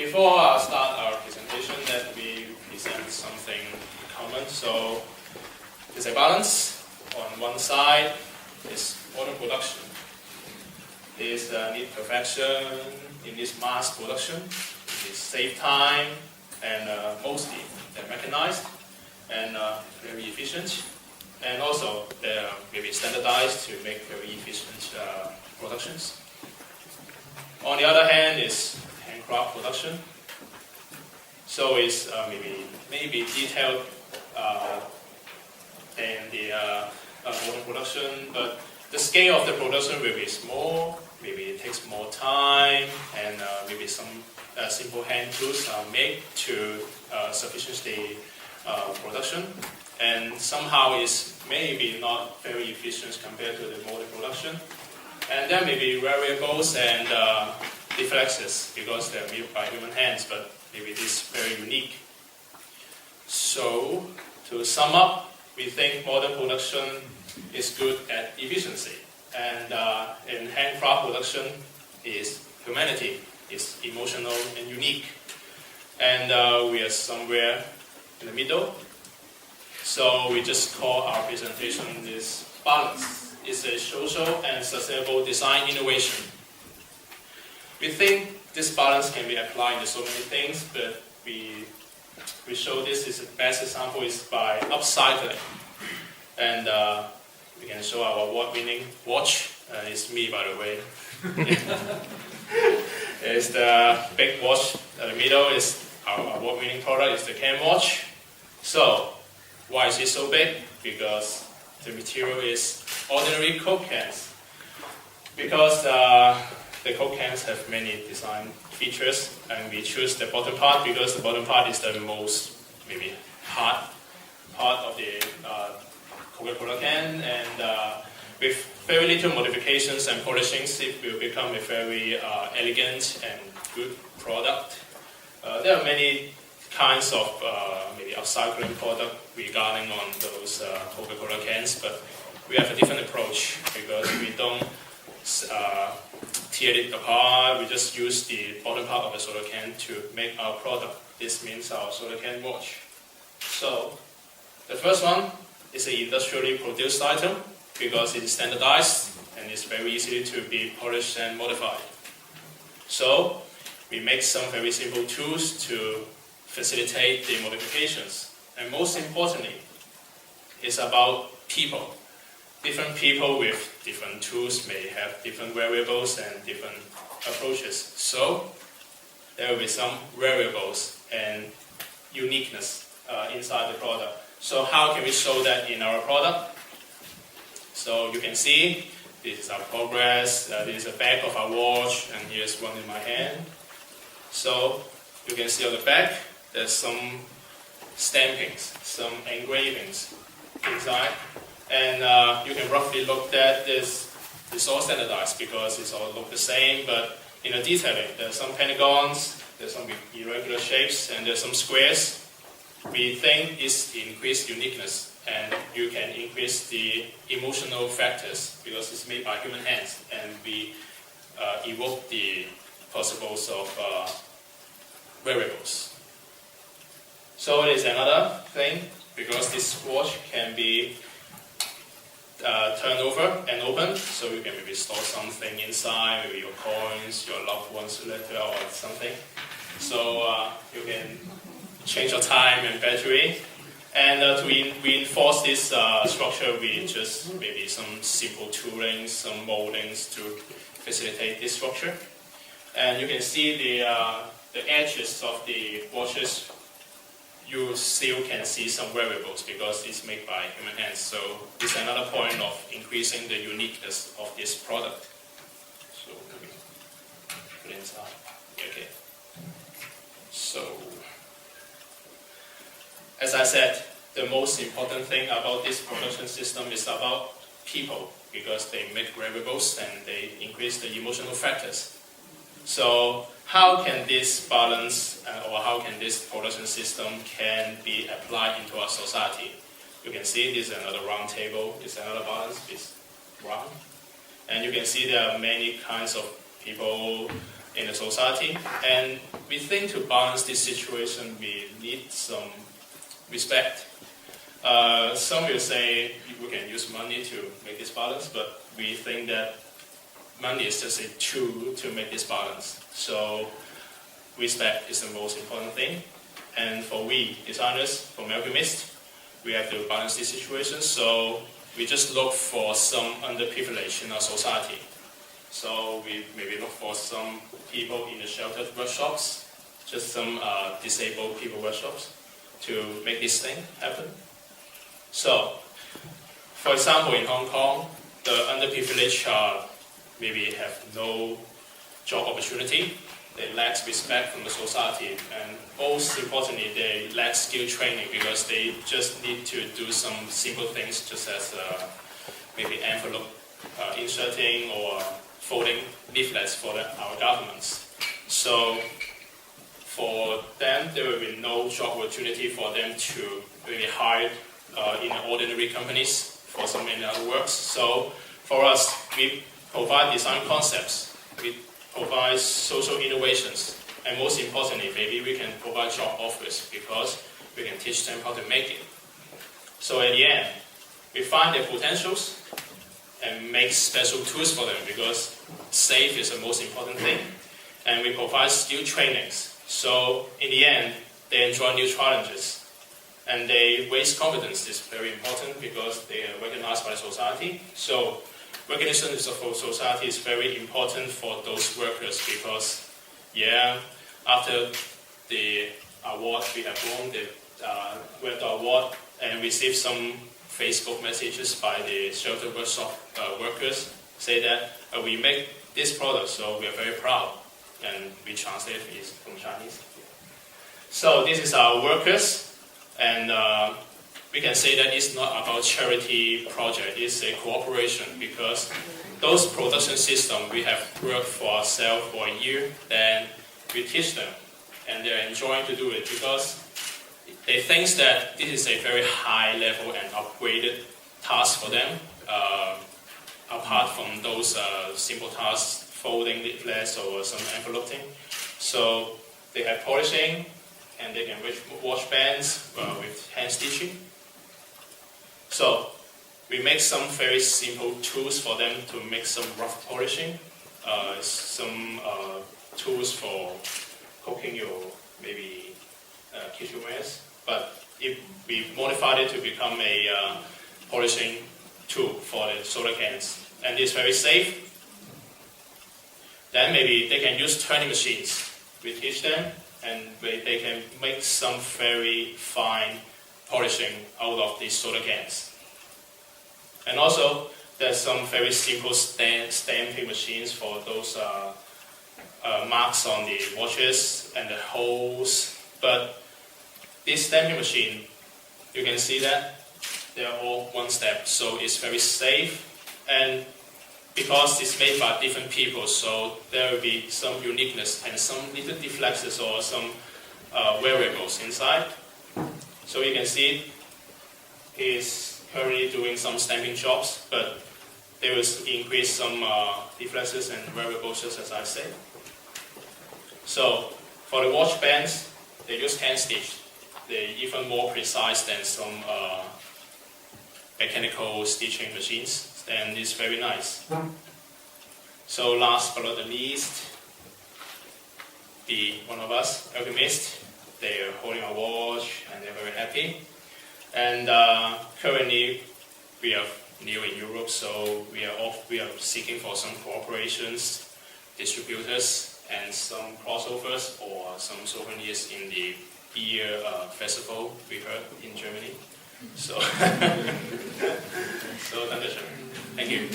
Before I start our presentation, let me present something common. So there's a balance. On one side is modern production. It needs perfection, it needs mass production, it save time, and mostly they're mechanized and very efficient. And also they're maybe standardized to make very efficient productions. On the other hand is handcraft production. So it's maybe detailed than the modern production, but the scale of the production will be small. Maybe it takes more time, and maybe some simple hand tools are made to sufficiently production, and somehow it's maybe not very efficient compared to the modern production. And then maybe variables and deflexes because they're made by human hands, but maybe it is very unique. So to sum up, we think modern production is good at efficiency, and in handcraft production is humanity, is emotional and unique, and we are somewhere in the middle. So we just call our presentation this balance. It's a social and sustainable design innovation. We think this balance can be applied to so many things, but we show this is the best example is by upcycling. And we can show our award-winning watch. It's me, by the way. It's the big watch. In the middle is our award-winning product. It's the Ken watch. So why is it so big? Because the material is ordinary Coke cans. Because the Coke cans have many design features, and we choose the bottom part because the bottom part is the most maybe hard part of the Coca-Cola can, and with very little modifications and polishings, it will become a very elegant and good product. There are many kinds of maybe upcycling product regarding on those Coca-Cola cans, but we have a different approach because we don't tear it apart. We just use the bottom part of the soda can to make our product. This means our soda can watch. So the first one is an industrially produced item because it is standardized and it's very easy to be polished and modified. So we make some very simple tools to facilitate the modifications. And most importantly, it's about people. Different people with different tools may have different variables and different approaches. So there will be some variables and uniqueness inside the product. So how can we show that in our product? So you can see this is our progress. This is the back of our watch, and here's one in my hand. So you can see on the back there's some stampings, some engravings inside. And you can roughly look at this. It's all standardized because it's all look the same, but in the detailing, there's some pentagons, there's some irregular shapes, and there's some squares. We think it's increased uniqueness, and you can increase the emotional factors because it's made by human hands, and we evoke the possibles of variables. So there's another thing, because this watch can be turned over and opened, so you can maybe store something inside, maybe your coins, your loved one's letter or something. So you can change your time and battery. And to reinforce this structure, we just maybe some simple toolings, some moldings to facilitate this structure. And you can see the edges of the watches. You still can see some variables because it's made by human hands. So it's another point of increasing the uniqueness of this product. So let me put it inside. Okay. So as I said, the most important thing about this production system is about people because they make variables and they increase the emotional factors. So how can this balance or how can this production system can be applied into our society? You can see this is another round table, it's another balance, it's round. And you can see there are many kinds of people in the society. And we think to balance this situation, we need some respect. Some will say we can use money to make this balance, but we think that money is just a tool to make this balance. So respect is the most important thing. And for we designers, from Alchemist, we have to balance this situation. So we just look for some underprivileged in our society. So we maybe look for some people in the sheltered workshops, just some disabled people workshops, to make this thing happen. So, for example, in Hong Kong, the underprivileged maybe have no job opportunity, they lack respect from the society, and most importantly, they lack skill training because they just need to do some simple things, just as maybe envelope inserting or folding leaflets for our governments. So for them, there will be no job opportunity for them to really hire in ordinary companies for some many other works. So for us, we provide design concepts, we provide social innovations, and most importantly, maybe we can provide job offers because we can teach them how to make it. So at the end, we find their potentials and make special tools for them because safe is the most important thing. And we provide skill trainings. So in the end, they enjoy new challenges. And they raise confidence is very important because they are recognized by society. So recognition of society is very important for those workers because, after the award we have won, the award, and received some Facebook messages by the shelter workshop workers say that we make this product, so we are very proud, and we translate it from Chinese. So this is our workers, and we can say that it's not about charity project, it's a cooperation because those production systems we have worked for ourselves for a year, then we teach them, and they're enjoying to do it because they think that this is a very high level and upgraded task for them, apart from those simple tasks, folding leaflets or some enveloping. So they have polishing, and they can wash bands with hand stitching. So we make some very simple tools for them to make some rough polishing, some tools for cooking your maybe kitchenwares. But if we modified it to become a polishing tool for the soda cans, and it's very safe, then maybe they can use turning machines. We teach them, and they can make some very fine polishing out of these soda cans. And also, there's some very simple stamping machines for those marks on the watches and the holes. But this stamping machine, you can see that they're all one step, so it's very safe. And because it's made by different people, so there will be some uniqueness and some little deflexes or some variables inside. So you can see he's currently doing some stamping jobs, but they will increase some deflexes and variables, just as I said. So for the watch bands, they use hand stitch. They're even more precise than some mechanical stitching machines, and it's very nice. So last but not the least, one of us, Alchemist, they are holding a watch and they're very happy. And currently we are new in Europe, so we are seeking for some cooperations, distributors, and some crossovers or some souvenirs in the beer festival we heard in Germany. So, Dankeschön. Thank you.